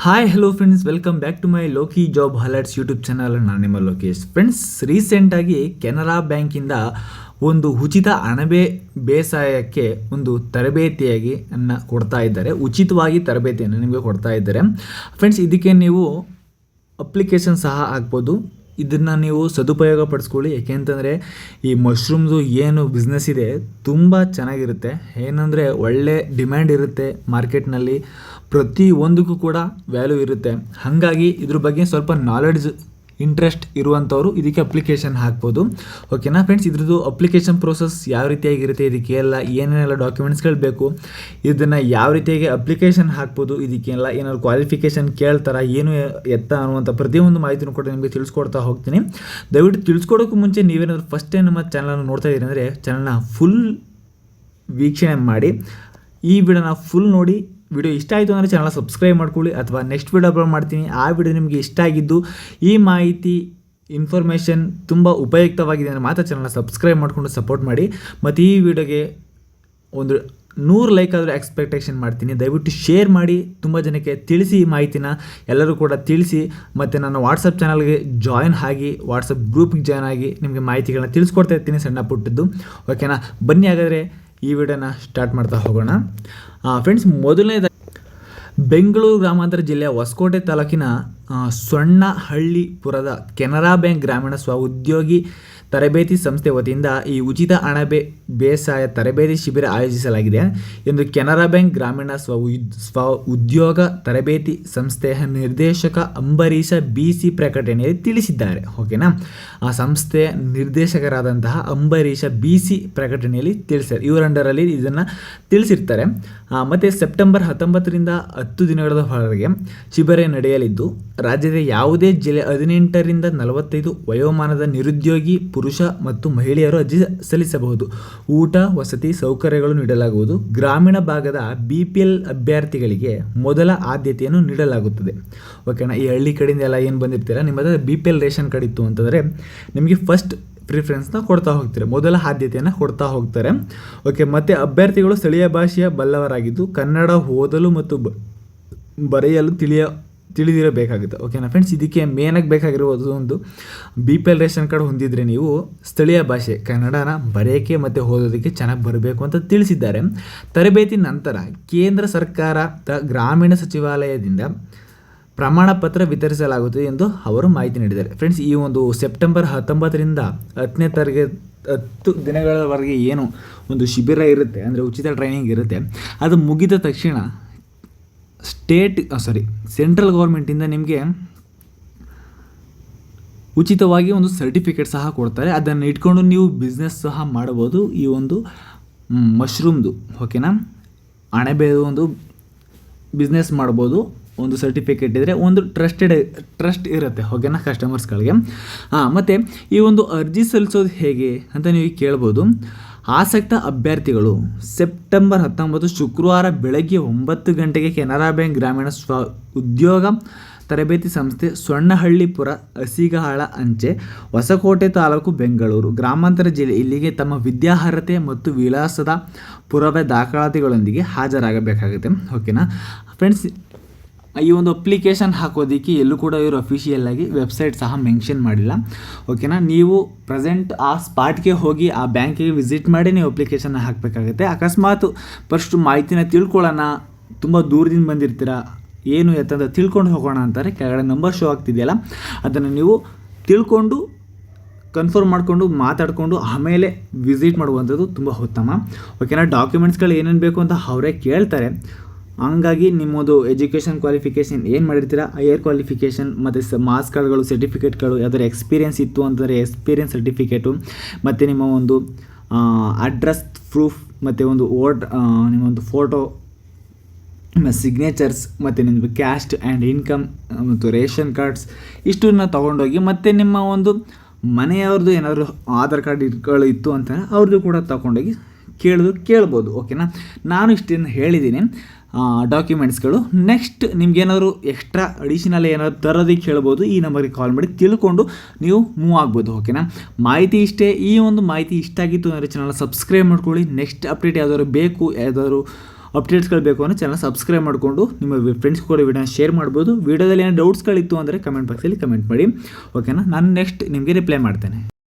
Hi hello friends, welcome back to my Loki job highlights YouTube channel. ನಾನು ನಿಮ್ಮ Lokesh. Friends, ರೀಸೆಂಟಾಗಿ ಕೆನರಾ ಬ್ಯಾಂಕಿಂದ ಒಂದು ಉಚಿತ ಅಣಬೆ ಬೇಸಾಯಕ್ಕೆ ಒಂದು ತರಬೇತಿಯಾಗಿ ಕೊಡ್ತಾ ಇದ್ದಾರೆ. ಉಚಿತವಾಗಿ ತರಬೇತಿಯನ್ನು ನಿಮಗೆ ಕೊಡ್ತಾ ಇದ್ದಾರೆ. ಫ್ರೆಂಡ್ಸ್, ಇದಕ್ಕೆ ನೀವು ಅಪ್ಲಿಕೇಶನ್ ಸಹ ಹಾಕ್ಬೋದು. ಇದನ್ನು ನೀವು ಸದುಪಯೋಗ ಪಡಿಸ್ಕೊಳ್ಳಿ. ಏಕೆಂತಂದರೆ ಈ ಮಶ್ರೂಮ್ದು ಏನು ಬಿಸ್ನೆಸ್ ಇದೆ ತುಂಬ ಚೆನ್ನಾಗಿರುತ್ತೆ. ಏನಂದರೆ ಒಳ್ಳೆ ಡಿಮ್ಯಾಂಡ್ ಇರುತ್ತೆ ಮಾರ್ಕೆಟ್ನಲ್ಲಿ, ಪ್ರತಿಯೊಂದಕ್ಕೂ ಕೂಡ ವ್ಯಾಲ್ಯೂ ಇರುತ್ತೆ. ಹಾಗಾಗಿ ಇದ್ರ ಬಗ್ಗೆ ಸ್ವಲ್ಪ ನಾಲೆಡ್ಜ್ ಇಂಟ್ರೆಸ್ಟ್ ಇರುವಂಥವ್ರು ಇದಕ್ಕೆ ಅಪ್ಲಿಕೇಶನ್ ಹಾಕ್ಬೋದು. ಓಕೆನಾ ಫ್ರೆಂಡ್ಸ್, ಇದ್ರದ್ದು ಅಪ್ಲಿಕೇಶನ್ ಪ್ರೋಸೆಸ್ ಯಾವ ರೀತಿಯಾಗಿರುತ್ತೆ, ಇದಕ್ಕೆಲ್ಲ ಏನೇನೆಲ್ಲ ಡಾಕ್ಯುಮೆಂಟ್ಸ್ಗಳು ಬೇಕು, ಇದನ್ನು ಯಾವ ರೀತಿಯಾಗಿ ಅಪ್ಲಿಕೇಶನ್ ಹಾಕ್ಬೋದು, ಇದಕ್ಕೆಲ್ಲ ಏನಾದ್ರು ಕ್ವಾಲಿಫಿಕೇಷನ್ ಕೇಳ್ತಾರ, ಏನು ಎತ್ತ ಅನ್ನುವಂಥ ಪ್ರತಿಯೊಂದು ಮಾಹಿತಿನೂ ಕೂಡ ನಿಮಗೆ ತಿಳಿಸ್ಕೊಡ್ತಾ ಹೋಗ್ತೀನಿ. ದಯವಿಟ್ಟು ತಿಳಿಸ್ಕೊಡೋಕ್ಕೂ ಮುಂಚೆ ನೀವೇನಾದರೂ ಫಸ್ಟ್ ಟೈಮ್ ನಮ್ಮ ಚಾನಲನ್ನು ನೋಡ್ತಾ ಇದ್ದೀರಿ ಅಂದರೆ ಚಾನಲ್ನ ಫುಲ್ ವೀಕ್ಷಣೆ ಮಾಡಿ, ಈ ವಿಡಿಯೋನ ಫುಲ್ ನೋಡಿ. ವಿಡಿಯೋ ಇಷ್ಟ ಆಯಿತು ಅಂದರೆ ಚಾನಲ್ ಸಬ್ಸ್ಕ್ರೈಬ್ ಮಾಡ್ಕೊಳ್ಳಿ, ಅಥವಾ ನೆಕ್ಸ್ಟ್ ವಿಡಿಯೋ ಅಪ್ಲೋಡ್ ಮಾಡ್ತೀನಿ ಆ ವಿಡಿಯೋ ನಿಮಗೆ ಇಷ್ಟ ಆಗಿದ್ದು, ಈ ಮಾಹಿತಿ ಇನ್ಫಾರ್ಮೇಷನ್ ತುಂಬ ಉಪಯುಕ್ತವಾಗಿದೆ ಅಂದರೆ ಮಾತ್ರ ಚಾನಲ್ನ ಸಬ್ಸ್ಕ್ರೈಬ್ ಮಾಡಿಕೊಂಡು ಸಪೋರ್ಟ್ ಮಾಡಿ. ಮತ್ತು ಈ ವಿಡಿಯೋಗೆ ಒಂದು 100 ಲೈಕ್ ಆದರೂ ಎಕ್ಸ್ಪೆಕ್ಟೇಷನ್ ಮಾಡ್ತೀನಿ. ದಯವಿಟ್ಟು ಶೇರ್ ಮಾಡಿ, ತುಂಬ ಜನಕ್ಕೆ ತಿಳಿಸಿ. ಈ ಮಾಹಿತಿನ ಎಲ್ಲರೂ ಕೂಡ ತಿಳಿಸಿ. ಮತ್ತು ನನ್ನ ವಾಟ್ಸಪ್ ಚಾನಲ್ಗೆ ಜಾಯ್ನ್ ಆಗಿ, ವಾಟ್ಸಪ್ ಗ್ರೂಪಿಗೆ ಜಾಯ್ನ್ ಆಗಿ ನಿಮಗೆ ಮಾಹಿತಿಗಳನ್ನ ತಿಳಿಸ್ಕೊಡ್ತಾ ಇರ್ತೀನಿ, ಸಣ್ಣ ಪುಟ್ಟದ್ದು. ಓಕೆನಾ, ಬನ್ನಿ ಹಾಗಾದರೆ ಈ ವಿಡಿಯೋನ ಸ್ಟಾರ್ಟ್ ಮಾಡ್ತಾ ಹೋಗೋಣ. ಫ್ರೆಂಡ್ಸ್, ಮೊದಲನೇದಾಗಿ ಬೆಂಗಳೂರು ಗ್ರಾಮಾಂತರ ಜಿಲ್ಲೆಯ ಹೊಸಕೋಟೆ ತಾಲೂಕಿನ ಸೊಣ್ಣಹಳ್ಳಿಪುರದ ಕೆನರಾ ಬ್ಯಾಂಕ್ ಗ್ರಾಮೀಣ ಸ್ವಉದ್ಯೋಗಿ ತರಬೇತಿ ಸಂಸ್ಥೆ ವತಿಯಿಂದ ಈ ಉಚಿತ ಅಣಬೆ ಬೇಸಾಯ ತರಬೇತಿ ಶಿಬಿರ ಆಯೋಜಿಸಲಾಗಿದೆ ಎಂದು ಕೆನರಾ ಬ್ಯಾಂಕ್ ಗ್ರಾಮೀಣ ಸ್ವ ಉದ್ಯೋಗ ತರಬೇತಿ ಸಂಸ್ಥೆಯ ನಿರ್ದೇಶಕ ಅಂಬರೀಷ BC ಪ್ರಕಟಣೆಯಲ್ಲಿ ತಿಳಿಸಿದ್ದಾರೆ. ಓಕೆನಾ, ಆ ಸಂಸ್ಥೆಯ ನಿರ್ದೇಶಕರಾದಂತಹ ಅಂಬರೀಷ BC ಪ್ರಕಟಣೆಯಲ್ಲಿ ತಿಳಿಸಿದ್ದಾರೆ. ಇವರ ಅಂಡರಲ್ಲಿ ಇದನ್ನು ತಿಳಿಸಿರ್ತಾರೆ. ಮತ್ತು ಸೆಪ್ಟೆಂಬರ್ 19ರಿಂದ 10 ದಿನಗಳವರೆಗೆ ಶಿಬಿರ ನಡೆಯಲಿದ್ದು, ರಾಜ್ಯದ ಯಾವುದೇ ಜಿಲ್ಲೆ 18ರಿಂದ 45 ವಯೋಮಾನದ ನಿರುದ್ಯೋಗಿ ಪುರುಷ ಮತ್ತು ಮಹಿಳೆಯರು ಅರ್ಜಿ ಸಲ್ಲಿಸಬಹುದು. ಊಟ ವಸತಿ ಸೌಕರ್ಯಗಳು ನೀಡಲಾಗುವುದು. ಗ್ರಾಮೀಣ ಭಾಗದ BPL ಅಭ್ಯರ್ಥಿಗಳಿಗೆ ಮೊದಲ ಆದ್ಯತೆಯನ್ನು ನೀಡಲಾಗುತ್ತದೆ. ಓಕೆನಾ, ಈ ಹಳ್ಳಿ ಕಡೆಯಿಂದ ಎಲ್ಲ ಏನು ಬಂದಿರ್ತೀರಾ, ನಿಮ್ಮ ಹತ್ರ BPL ರೇಷನ್ ಕಾರ್ಡ್ ಇತ್ತು ಅಂತಂದರೆ ನಿಮಗೆ ಫಸ್ಟ್ ಪ್ರಿಫರೆನ್ಸ್ನ ಕೊಡ್ತಾ ಹೋಗ್ತಾರೆ, ಮೊದಲ ಆದ್ಯತೆಯನ್ನು ಕೊಡ್ತಾ ಹೋಗ್ತಾರೆ. ಓಕೆ, ಮತ್ತು ಅಭ್ಯರ್ಥಿಗಳು ಸ್ಥಳೀಯ ಭಾಷೆಯ ಬಲ್ಲವರಾಗಿದ್ದು ಕನ್ನಡ ಓದಲು ಮತ್ತು ಬರೆಯಲು ತಿಳಿದಿರಬೇಕಾಗುತ್ತೆ. ಓಕೆನಾ ಫ್ರೆಂಡ್ಸ್, ಇದಕ್ಕೆ ಮೇನಾಗಿ ಬೇಕಾಗಿರೋದು ಒಂದು BPL ರೇಷನ್ ಕಾರ್ಡ್ ಹೊಂದಿದ್ರೆ ನೀವು ಸ್ಥಳೀಯ ಭಾಷೆ ಕನ್ನಡನ ಬರೆಯೋಕ್ಕೆ ಮತ್ತು ಓದೋದಕ್ಕೆ ಚೆನ್ನಾಗಿ ಬರಬೇಕು ಅಂತ ತಿಳಿಸಿದ್ದಾರೆ. ತರಬೇತಿ ನಂತರ ಕೇಂದ್ರ ಸರ್ಕಾರದ ಗ್ರಾಮೀಣ ಸಚಿವಾಲಯದಿಂದ ಪ್ರಮಾಣ ಪತ್ರ ವಿತರಿಸಲಾಗುತ್ತದೆ ಎಂದು ಅವರು ಮಾಹಿತಿ ನೀಡಿದ್ದಾರೆ. ಫ್ರೆಂಡ್ಸ್, ಈ ಒಂದು ಸೆಪ್ಟೆಂಬರ್ 19ರಿಂದ 10ನೇ ತಾರೀಕು 10 ದಿನಗಳವರೆಗೆ ಏನು ಒಂದು ಶಿಬಿರ ಇರುತ್ತೆ, ಅಂದರೆ ಉಚಿತ ಟ್ರೈನಿಂಗ್ ಇರುತ್ತೆ, ಅದು ಮುಗಿದ ತಕ್ಷಣ ಸೆಂಟ್ರಲ್ ಗೌರ್ಮೆಂಟಿಂದ ನಿಮಗೆ ಉಚಿತವಾಗಿ ಒಂದು ಸರ್ಟಿಫಿಕೇಟ್ ಸಹ ಕೊಡ್ತಾರೆ. ಅದನ್ನು ಇಟ್ಕೊಂಡು ನೀವು ಬಿಸ್ನೆಸ್ ಸಹ ಮಾಡ್ಬೋದು. ಈ ಒಂದು ಮಶ್ರೂಮ್ದು, ಓಕೆನಾ, ಅಣಬೆದು ಒಂದು ಬಿಸ್ನೆಸ್ ಮಾಡ್ಬೋದು. ಒಂದು ಸರ್ಟಿಫಿಕೇಟ್ ಇದ್ದರೆ ಒಂದು ಟ್ರಸ್ಟ್ ಇರುತ್ತೆ. ಓಕೆನಾ, ಕಸ್ಟಮರ್ಸ್ಗಳಿಗೆ. ಮತ್ತು ಈ ಒಂದು ಅರ್ಜಿ ಸಲ್ಲಿಸೋದು ಹೇಗೆ ಅಂತ ನೀವು ಕೇಳ್ಬೋದು. ಆಸಕ್ತ ಅಭ್ಯರ್ಥಿಗಳು ಸೆಪ್ಟೆಂಬರ್ 19 ಶುಕ್ರವಾರ ಬೆಳಗ್ಗೆ 9 ಗಂಟೆಗೆ ಕೆನರಾ ಬ್ಯಾಂಕ್ ಗ್ರಾಮೀಣ ಸ್ವ ಉದ್ಯೋಗ ತರಬೇತಿ ಸಂಸ್ಥೆ ಸೊಣ್ಣಹಳ್ಳಿಪುರ ಹಸಿಗಹಾಳ ಅಂಚೆ ಹೊಸಕೋಟೆ ತಾಲೂಕು ಬೆಂಗಳೂರು ಗ್ರಾಮಾಂತರ ಜಿಲ್ಲೆ ಇಲ್ಲಿಗೆ ತಮ್ಮ ವಿದ್ಯಾರ್ಹತೆ ಮತ್ತು ವಿಳಾಸದ ಪುರಾವೆ ದಾಖಲಾತಿಗಳೊಂದಿಗೆ ಹಾಜರಾಗಬೇಕಾಗುತ್ತೆ. ಓಕೆನಾ ಫ್ರೆಂಡ್ಸ್, ಈ ಒಂದು ಅಪ್ಲಿಕೇಶನ್ ಹಾಕೋದಕ್ಕೆ ಎಲ್ಲೂ ಕೂಡ ಇವರು ಅಫಿಷಿಯಲ್ ಆಗಿ ವೆಬ್ಸೈಟ್ ಸಹ ಮೆನ್ಷನ್ ಮಾಡಿಲ್ಲ. ಓಕೆನಾ, ನೀವು ಪ್ರೆಸೆಂಟ್ ಆ ಸ್ಪಾಟ್ಗೆ ಹೋಗಿ ಆ ಬ್ಯಾಂಕಿಗೆ ವಿಸಿಟ್ ಮಾಡಿ ನೀವು ಅಪ್ಲಿಕೇಶನ್ ಹಾಕಬೇಕಾಗುತ್ತೆ. ಅಕಸ್ಮಾತ್ ಫಸ್ಟ್ ಮಾಹಿತಿನ ತಿಳ್ಕೊಳ್ಳೋಣ, ತುಂಬ ದೂರದಿಂದ ಬಂದಿರ್ತೀರ, ಏನು ಎತ್ತಂತ ತಿಳ್ಕೊಂಡು ಹೋಗೋಣ ಅಂತಾರೆ, ಕೆಳಗಡೆ ನಂಬರ್ ಶೋ ಆಗ್ತಿದೆಯಲ್ಲ, ಅದನ್ನು ನೀವು ತಿಳ್ಕೊಂಡು ಕನ್ಫರ್ಮ್ ಮಾಡಿಕೊಂಡು ಮಾತಾಡಿಕೊಂಡು ಆಮೇಲೆ ವಿಸಿಟ್ ಮಾಡುವಂಥದ್ದು ತುಂಬ ಉತ್ತಮ. ಓಕೆನಾ, ಡಾಕ್ಯುಮೆಂಟ್ಸ್ಗಳು ಏನೇನು ಬೇಕು ಅಂತ ಅವರೇ ಕೇಳ್ತಾರೆ. ಹಂಗಾಗಿ ನಿಮ್ಮದು ಎಜುಕೇಷನ್ ಕ್ವಾಲಿಫಿಕೇಷನ್ ಏನು ಮಾಡಿರ್ತೀರ, ಹೈಯರ್ ಕ್ವಾಲಿಫಿಕೇಷನ್ ಮತ್ತು ಮಾರ್ಕ್ಸ್ ಕಾರ್ಡ್ಗಳು, ಸರ್ಟಿಫಿಕೇಟ್ಗಳು, ಯಾವ್ದಾದ್ರು ಎಕ್ಸ್ಪೀರಿಯೆನ್ಸ್ ಇತ್ತು ಅಂತಂದರೆ ಎಕ್ಸ್ಪೀರಿಯೆನ್ಸ್ ಸರ್ಟಿಫಿಕೇಟು, ಮತ್ತು ನಿಮ್ಮ ಒಂದು ಅಡ್ರೆಸ್ ಪ್ರೂಫ್, ಮತ್ತು ಒಂದು ನಿಮ್ಮೊಂದು ಫೋಟೋ, ನಿಮ್ಮ ಸಿಗ್ನೇಚರ್ಸ್, ಮತ್ತು ನಿಮ್ಮದು ಕ್ಯಾಸ್ಟ್ ಆ್ಯಂಡ್ ಇನ್ಕಮ್ ಮತ್ತು ರೇಷನ್ ಕಾರ್ಡ್ಸ್ ಇಷ್ಟನ್ನು ತೊಗೊಂಡೋಗಿ, ಮತ್ತು ನಿಮ್ಮ ಒಂದು ಮನೆಯವ್ರದ್ದು ಏನಾದರೂ ಆಧಾರ್ ಕಾರ್ಡ್ ಇತ್ತು ಅಂತ ಅವ್ರದ್ದು ಕೂಡ ತೊಗೊಂಡೋಗಿ ಕೇಳ್ಬೋದು. ಓಕೆನಾ, ನಾನು ಇಷ್ಟನ್ನು ಹೇಳಿದ್ದೀನಿ ಡಾಕ್ಯುಮೆಂಟ್ಸ್ಗಳು. ನೆಕ್ಸ್ಟ್ ನಿಮ್ಗೇನಾದರೂ ಎಕ್ಸ್ಟ್ರಾ ಅಡಿಷನಲ್ ಏನಾದರೂ ತರೋದಕ್ಕೆ ಹೇಳ್ಬೋದು, ಈ ನಂಬರಿಗೆ ಕಾಲ್ ಮಾಡಿ ತಿಳ್ಕೊಂಡು ನೀವು ಮೂವ್ ಆಗ್ಬೋದು. ಓಕೆನಾ, ಮಾಹಿತಿ ಇಷ್ಟೇ. ಈ ಒಂದು ಮಾಹಿತಿ ಇಷ್ಟ ಆಗಿತ್ತು ಅಂದರೆ ಚಾನಲ್ ಸಬ್ಸ್ಕ್ರೈಬ್ ಮಾಡ್ಕೊಳ್ಳಿ. ನೆಕ್ಸ್ಟ್ ಅಪ್ಡೇಟ್ ಯಾವ್ದಾದ್ರು ಬೇಕು, ಯಾವ್ದಾದ್ರು ಅಪ್ಡೇಟ್ಸ್ಗಳು ಬೇಕು ಅಂದರೆ ಚಾನಲ್ ಸಬ್ಸ್ಕ್ರೈಬ್ ಮಾಡಿಕೊಂಡು ನಿಮ್ಮ ಫ್ರೆಂಡ್ಸ್ ಕೂಡ ವಿಡಿಯೋನ ಶೇರ್ ಮಾಡ್ಬೋದು. ವಿಡಿಯೋದಲ್ಲಿ ಏನೋ ಡೌಟ್ಸ್ಗಳಿತ್ತು ಅಂದರೆ ಕಮೆಂಟ್ ಬಾಕ್ಸಲ್ಲಿ ಕಮೆಂಟ್ ಮಾಡಿ, ಓಕೆನಾ. ನಾನು ನೆಕ್ಸ್ಟ್ ನಿಮಗೆ ರಿಪ್ಲೈ ಮಾಡ್ತೇನೆ.